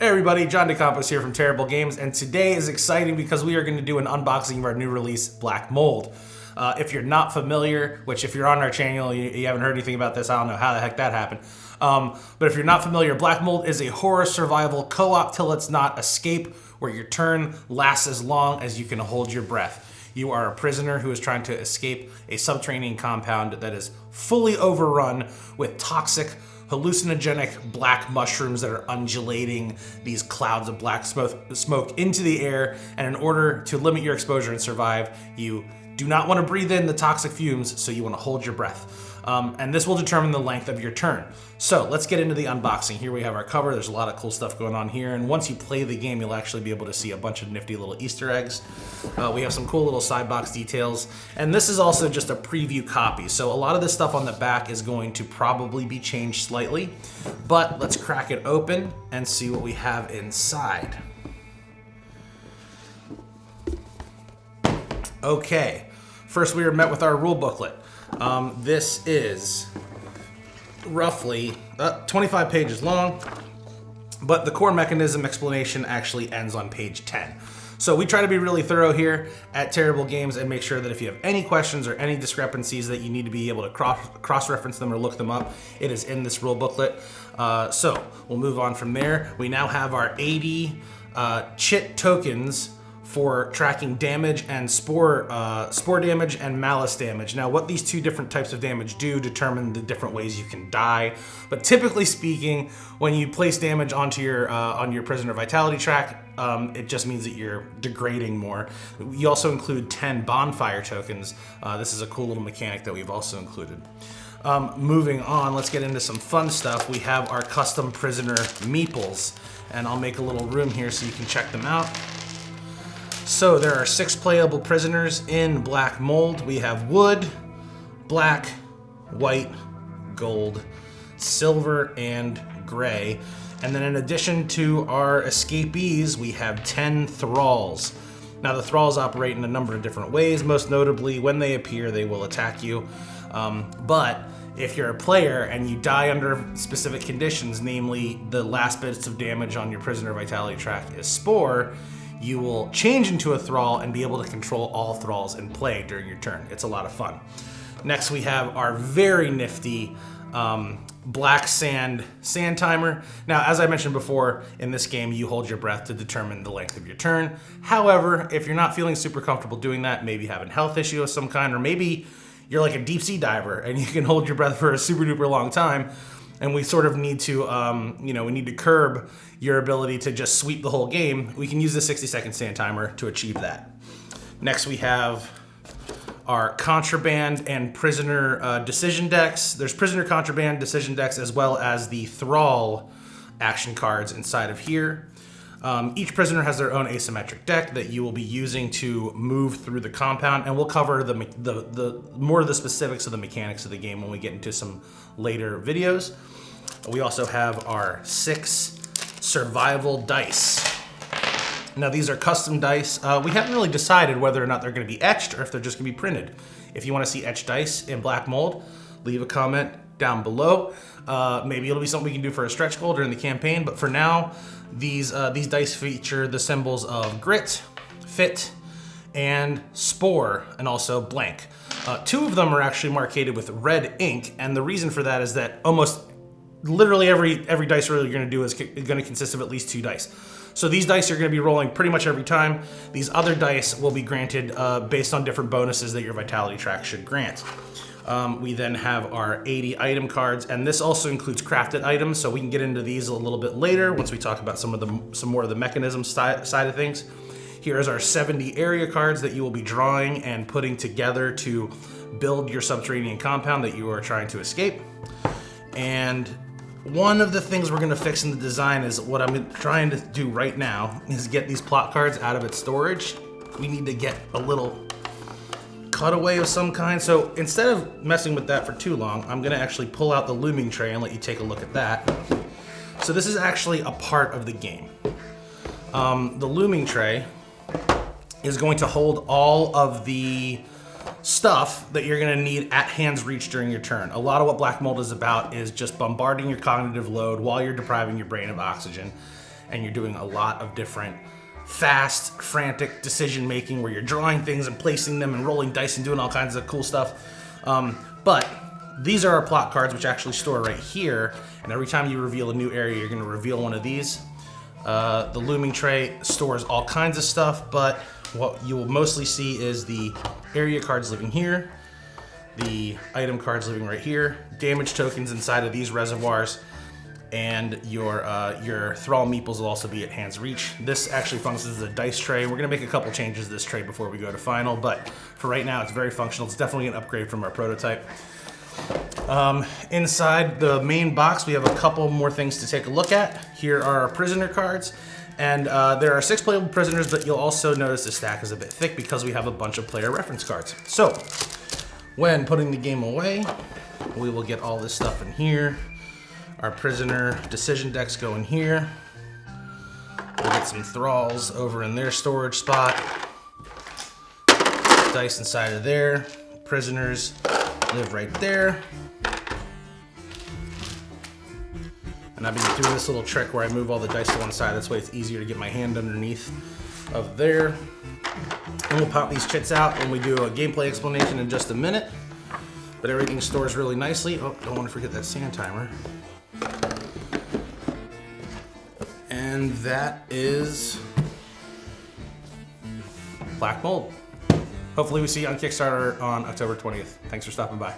Hey everybody, John DeCampos here from Terrible Games, and today is exciting because we are going to do an unboxing of our new release, Black Mold. If you're not familiar, which if you're on our channel, you haven't heard anything about this, I don't know how the heck that happened. But if you're not familiar, Black Mold is a horror survival co-op till it's not escape, where your turn lasts as long as you can hold your breath. You are a prisoner who is trying to escape a subterranean compound that is fully overrun with toxic, hallucinogenic black mushrooms that are undulating these clouds of black smoke into the air. And in order to limit your exposure and survive, you do not want to breathe in the toxic fumes, so you want to hold your breath. And this will determine the length of your turn. So let's get into the unboxing. Here we have our cover. There's a lot of cool stuff going on here. And once you play the game, you'll actually be able to see a bunch of nifty little Easter eggs. We have some cool little side box details. And this is also just a preview copy. So a lot of this stuff on the back is going to probably be changed slightly. But let's crack it open and see what we have inside. Okay, first we are met with our rule booklet. This is roughly 25 pages long, but the core mechanism explanation actually ends on page 10. So we try to be really thorough here at Terrible Games and make sure that if you have any questions or any discrepancies that you need to be able to cross-reference them or look them up, it is in this rule booklet. So we'll move on from there. We now have our 80 chit tokens for tracking damage and spore damage and malice damage. Now, what these two different types of damage do determine the different ways you can die. But typically speaking, when you place damage onto your on your prisoner vitality track, it just means that you're degrading more. You also include 10 bonfire tokens. This is a cool little mechanic that we've also included. Moving on, let's get into some fun stuff. We have our custom prisoner meeples, and I'll make a little room here so you can check them out. So there are 6 playable prisoners in Black Mold. We have wood, black, white, gold, silver, and gray. And then in addition to our escapees, we have 10 thralls. Now the thralls operate in a number of different ways. Most notably, when they appear, they will attack you. But if you're a player and you die under specific conditions, namely the last bits of damage on your prisoner vitality track is spore, you will change into a thrall and be able to control all thralls in play during your turn. It's a lot of fun. Next, we have our very nifty black sand timer. Now, as I mentioned before, in this game, you hold your breath to determine the length of your turn. However, if you're not feeling super comfortable doing that, maybe having a health issue of some kind, or maybe you're like a deep sea diver and you can hold your breath for a super duper long time, and we sort of need to, we need to curb your ability to just sweep the whole game, we can use the 60-second sand timer to achieve that. Next, we have our contraband and prisoner decision decks. There's prisoner contraband decision decks as well as the thrall action cards inside of here. Each prisoner has their own asymmetric deck that you will be using to move through the compound, and we'll cover the more of the specifics of the mechanics of the game when we get into some later videos. We also have our 6 survival dice. Now these are custom dice. We haven't really decided whether or not they're going to be etched or if they're just going to be printed. If you want to see etched dice in Black Mold, leave a comment down below. Maybe it'll be something we can do for a stretch goal during the campaign, but for now, these dice feature the symbols of grit, fit, and spore, and also blank. 2 of them are actually marked with red ink, and the reason for that is that almost literally every dice roll you're going to do is going to consist of at least 2 dice. So these dice are going to be rolling pretty much every time. These other dice will be granted based on different bonuses that your vitality track should grant. We then have our 80 item cards, and this also includes crafted items, so we can get into these a little bit later once we talk about some more of the mechanism side of things. Here is our 70 area cards that you will be drawing and putting together to build your subterranean compound that you are trying to escape. And one of the things we're going to fix in the design is what I'm trying to do right now is get these plot cards out of its storage. We need to get a little cutaway of some kind. So instead of messing with that for too long, I'm going to actually pull out the looming tray and let you take a look at that. So this is actually a part of the game. The looming tray is going to hold all of the stuff that you're gonna need at hand's reach during your turn. A lot of what Black Mold is about is just bombarding your cognitive load while you're depriving your brain of oxygen. and you're doing a lot of different fast, frantic decision making where you're drawing things and placing them and rolling dice and doing all kinds of cool stuff. But these are our plot cards, which actually store right here, and every time you reveal a new area, you're going to reveal one of these. The looming tray stores all kinds of stuff, but what you will mostly see is the area cards living here, the item cards living right here, damage tokens inside of these reservoirs, and your Thrall meeples will also be at hand's reach. This actually functions as a dice tray. We're gonna make a couple changes to this tray before we go to final, but for right now, it's very functional. It's definitely an upgrade from our prototype. Inside the main box, we have a couple more things to take a look at. Here are our prisoner cards, and there are 6 playable prisoners, but you'll also notice the stack is a bit thick because we have a bunch of player reference cards. So, when putting the game away, we will get all this stuff in here. Our prisoner decision decks go in here. We'll get some thralls over in their storage spot. Dice inside of there. Prisoners live right there. And I've been doing this little trick where I move all the dice to one side. That's why it's easier to get my hand underneath of there. And we'll pop these chits out when we do a gameplay explanation in just a minute. But everything stores really nicely. Oh, don't want to forget that sand timer. And that is Black Mold. Hopefully we see you on Kickstarter on October 20th. Thanks for stopping by.